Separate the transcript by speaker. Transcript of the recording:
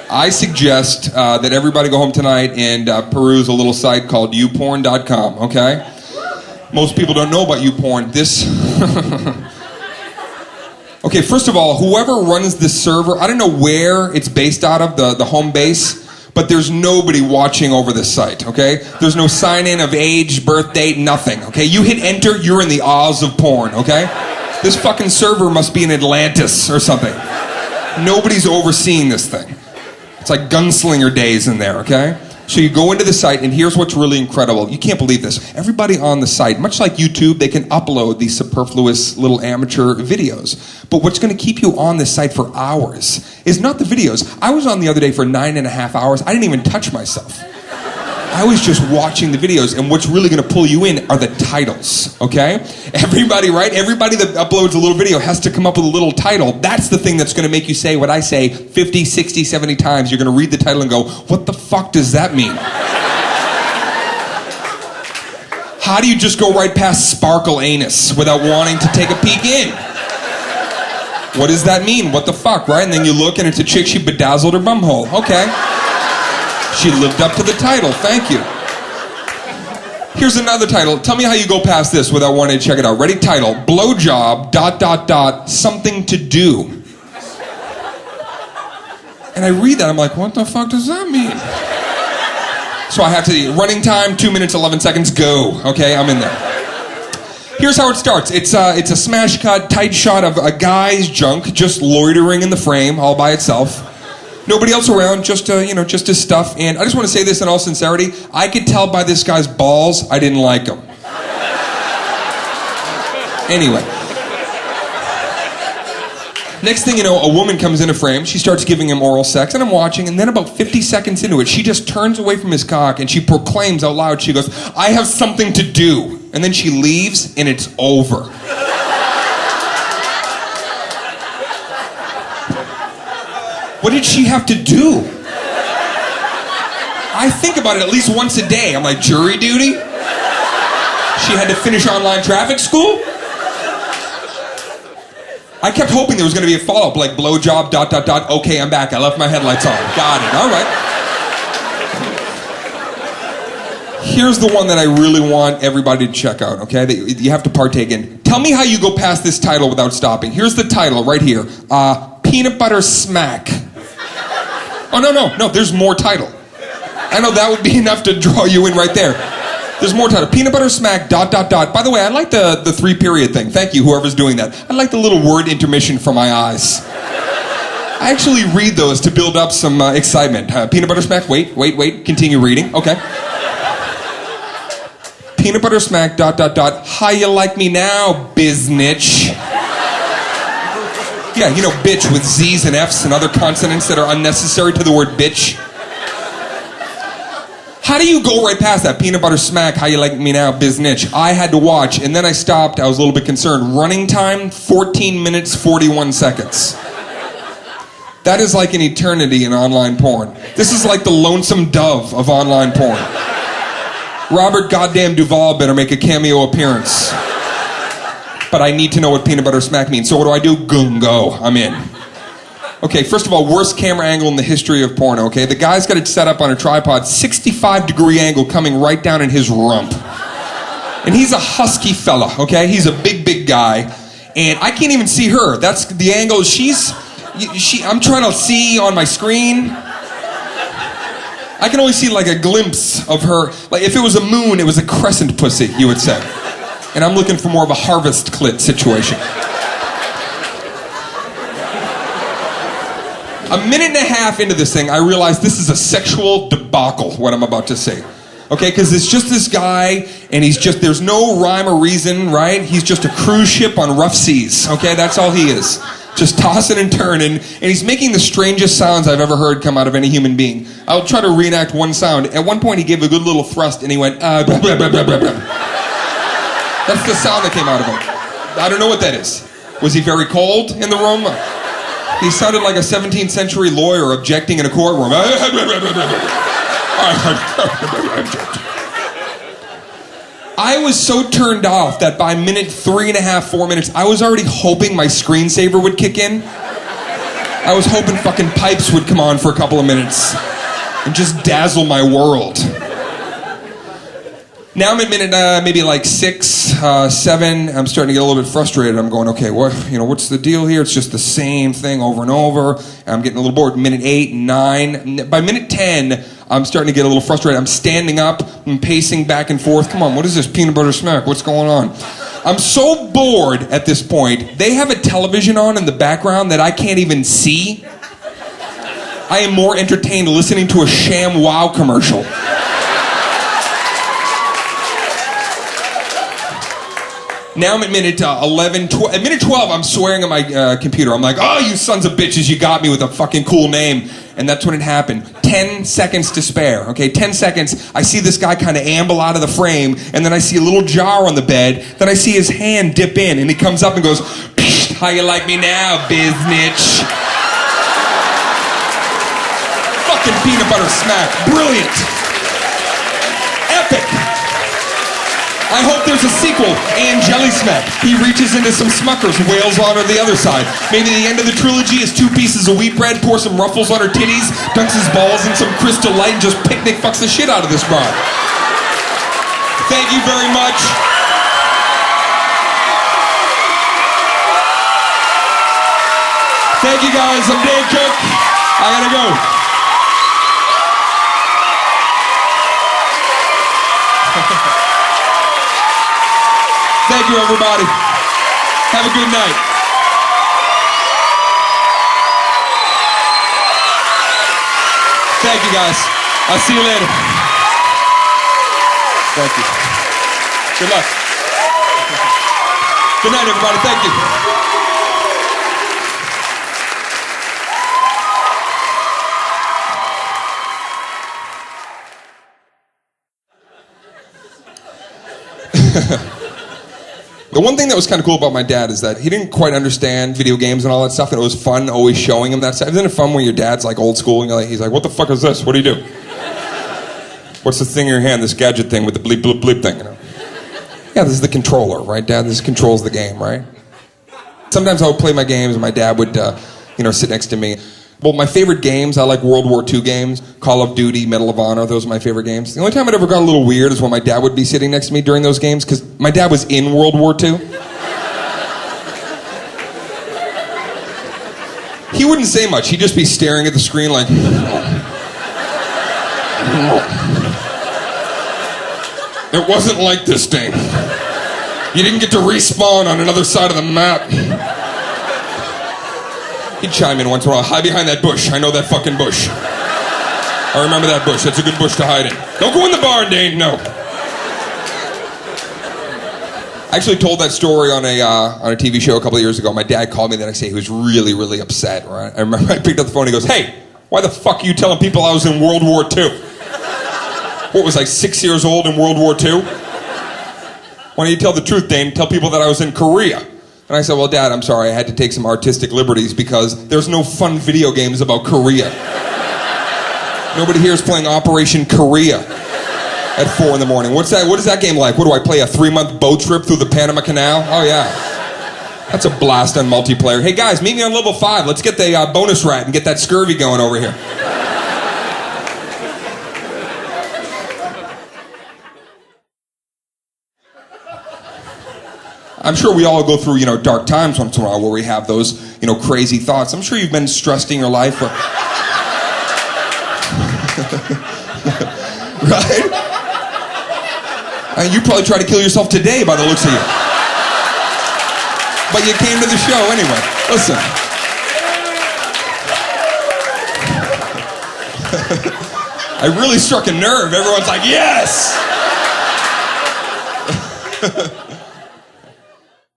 Speaker 1: I suggest that everybody go home tonight and peruse a little site called youporn.com, okay? Most people don't know about YouPorn. Okay, first of all, whoever runs this server, I don't know where it's based out of, the home base, but there's nobody watching over this site, okay? There's no sign-in of age, birth date, nothing, okay? You hit enter, you're in the Oz of porn, okay? This fucking server must be in Atlantis or something. Nobody's overseeing this thing. It's like gunslinger days in there, okay? So you go into the site, and here's what's really incredible. You can't believe this. Everybody on the site, much like YouTube, they can upload these superfluous little amateur videos. But what's going to keep you on this site for hours is not the videos. I was on the other day for 9.5 hours. I didn't even touch myself. I was just watching the videos, and what's really going to pull you in are the titles, okay? Everybody, right? Everybody that uploads a little video has to come up with a little title. That's the thing that's going to make you say what I say 50, 60, 70 times. You're going to read the title and go, what the fuck does that mean? How do you just go right past sparkle anus without wanting to take a peek in? What does that mean? What the fuck, right? And then you look, and it's a chick, she bedazzled her bumhole. Okay. She lived up to the title. Thank you. Here's another title. Tell me how you go past this without wanting to check it out. Ready? Title. Blowjob, ... something to do. And I read that. I'm like, what the fuck does that mean? So I have to, running time, 2 minutes, 11 seconds, go. Okay, I'm in there. Here's how it starts. It's a smash cut, tight shot of a guy's junk just loitering in the frame all by itself. Nobody else around, just his stuff. And I just want to say this in all sincerity. I could tell by this guy's balls I didn't like him. Anyway. Next thing you know, a woman comes in a frame. She starts giving him oral sex, and I'm watching. And then about 50 seconds into it, she just turns away from his cock, and she proclaims out loud, she goes, I have something to do. And then she leaves, and it's over. What did she have to do? I think about it at least once a day. I'm like, jury duty? She had to finish online traffic school? I kept hoping there was going to be a follow-up, like blowjob, ... Okay, I'm back. I left my headlights on. Got it. All right. Here's the one that I really want everybody to check out, okay? That you have to partake in. Tell me how you go past this title without stopping. Here's the title right here. Peanut Butter Smack. Oh, no, there's more title. I know that would be enough to draw you in right there. There's more title. Peanut Butter Smack, ... By the way, I like the 3-period thing. Thank you, whoever's doing that. I like the little word intermission for my eyes. I actually read those to build up some excitement. Peanut Butter Smack, wait, continue reading. Okay. Peanut Butter Smack, ... How you like me now, biznitch? Yeah, bitch with Z's and F's and other consonants that are unnecessary to the word bitch. How do you go right past that? Peanut Butter Smack, how you like me now, biznitch? I had to watch, and then I stopped. I was a little bit concerned. Running time, 14 minutes, 41 seconds. That is like an eternity in online porn. This is like the Lonesome Dove of online porn. Robert goddamn Duvall better make a cameo appearance. But I need to know what peanut butter smack means. So what do? Go. I'm in. Okay, first of all, worst camera angle in the history of porno, okay? The guy's got it set up on a tripod, 65-degree angle coming right down in his rump. And he's a husky fella, okay? He's a big guy. And I can't even see her. That's the angle. I'm trying to see on my screen. I can only see like a glimpse of her. Like if it was a moon, it was a crescent pussy, you would say. And I'm looking for more of a harvest clit situation. A minute and a half into this thing, I realized this is a sexual debacle, what I'm about to say. Okay, because it's just this guy, and there's no rhyme or reason, right? He's just a cruise ship on rough seas, okay? That's all he is. Just tossing and turning, and he's making the strangest sounds I've ever heard come out of any human being. I'll try to reenact one sound. At one point, he gave a good little thrust, and he went, blah, blah, blah, blah, blah, blah. That's the sound that came out of him. I don't know what that is. Was he very cold in the room? He sounded like a 17th century lawyer objecting in a courtroom. I was so turned off that by minute 3.5, 4 minutes, I was already hoping my screensaver would kick in. I was hoping fucking Pipes would come on for a couple of minutes and just dazzle my world. Now I'm at minute maybe like 6, 7. I'm starting to get a little bit frustrated. I'm going, okay, what's the deal here? It's just the same thing over and over. I'm getting a little bored. Minute 8, 9. By minute 10, I'm starting to get a little frustrated. I'm standing up. I'm pacing back and forth. Come on, what is this? Peanut butter smack? What's going on? I'm so bored at this point. They have a television on in the background that I can't even see. I am more entertained listening to a sham wow commercial. Now I'm at minute 11, 12. At minute 12, I'm swearing at my computer. I'm like, oh, you sons of bitches, you got me with a fucking cool name. And that's when it happened. 10 seconds to spare, okay? 10 seconds. I see this guy kind of amble out of the frame, and then I see a little jar on the bed. Then I see his hand dip in, and he comes up and goes, how you like me now, biznitch? Fucking peanut butter smack. Brilliant. Epic. I hope there's a sequel, and Jelly Smack. He reaches into some Smuckers, wails on her the other side. Maybe the end of the trilogy is 2 pieces of wheat bread, pour some Ruffles on her titties, dunks his balls in some Crystal Light, and just picnic fucks the shit out of this broad. Thank you very much. Thank you guys, I'm Dane Cook. I gotta go. Thank you, everybody. Have a good night. Thank you, guys. I'll see you later. Thank you. Good luck. Good night, everybody. Thank you. The one thing that was kind of cool about my dad is that he didn't quite understand video games and all that stuff, and it was fun always showing him that stuff. Isn't it fun when your dad's like old school and he's like, what the fuck is this? What do you do? What's the thing in your hand, this gadget thing with the bleep, bleep, bleep thing, Yeah, this is the controller, right, Dad? This controls the game, right? Sometimes I would play my games and my dad would, sit next to me. Well, my favorite games, I like World War II games, Call of Duty, Medal of Honor, those are my favorite games. The only time it ever got a little weird is when my dad would be sitting next to me during those games, because my dad was in World War II. He wouldn't say much, he'd just be staring at the screen like... It wasn't like this, Dane. You didn't get to respawn on another side of the map. He'd chime in once in a while. Hide behind that bush. I know that fucking bush. I remember that bush. That's a good bush to hide in. Don't go in the barn, Dane. No. I actually told that story on a TV show a couple of years ago. My dad called me the next day. He was really, really upset. Right? I remember I picked up the phone. He goes, hey, why the fuck are you telling people I was in World War II? What was I, 6 years old in World War II? Why don't you tell the truth, Dane? Tell people that I was in Korea. And I said, well, Dad, I'm sorry, I had to take some artistic liberties because there's no fun video games about Korea. Nobody here is playing Operation Korea at 4 in the morning. What is that game like? What do I play, a 3-month boat trip through the Panama Canal? Oh, yeah. That's a blast on multiplayer. Hey, guys, meet me on level 5. Let's get the bonus rat and get that scurvy going over here. I'm sure we all go through, dark times once in a while where we have those, crazy thoughts. I'm sure you've been stressed in your life. Right? And you probably tried to kill yourself today by the looks of you. But you came to the show anyway. Listen. I really struck a nerve. Everyone's like, yes!